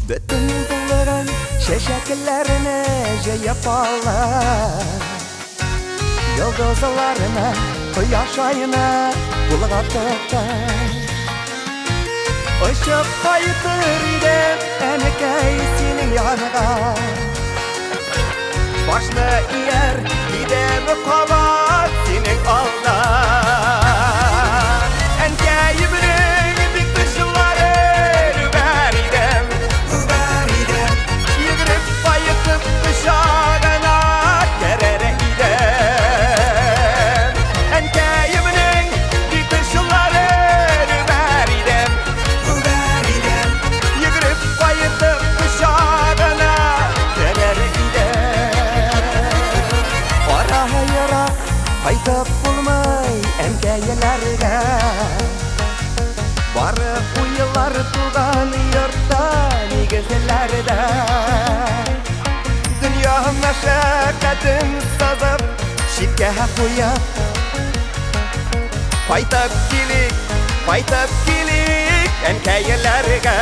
Bütün bulurun şeşeklerini jeyip alır. Yıldızlarını, kıyaş ayını bulgatıptır. Işık kayıtır idim enekey senin yanıga. Başını eğer gidemi kavat senin alda. Enkeyiminin dik dışıları veridim. Yıgırıp bayıtıp dışarına kerere idim. Enkeyiminin dik dışıları veridim. Yıgırıp bayıtıp dışarına kerere idim. Ara hayra kaytıp bulmay enkeyelerge. Barıp uyular tuğan yurtta nigezelerde. Dünya meşakkatin sazıp şitke koyup. Kaytıp kilik enkeyelerge.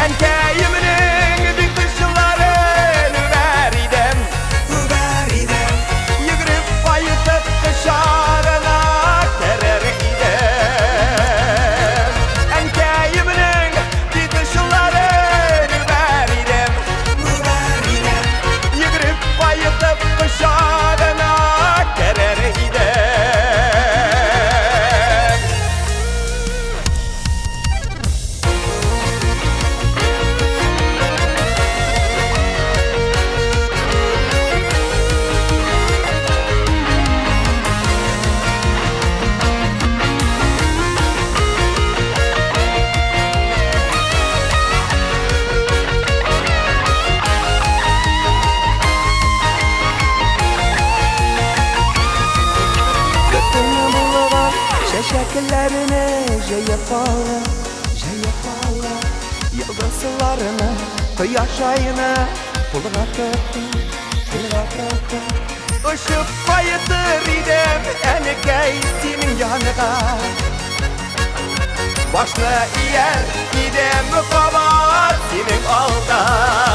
Enkeyiminin dik dışılarını veridim. Yıgırıp bayıtıp dışarına kerer idim. Enkeyiminin dik dışılarını veridim. Yıgırıp bayıtıp dışarına kerer idim. Şeşeklerini jeyip alır. Yıldızlarını, kıyaş ayını bulgatıptır. Işık bayıtır idim enekey senin yanıga. Başını eğer idim kavat senin alda.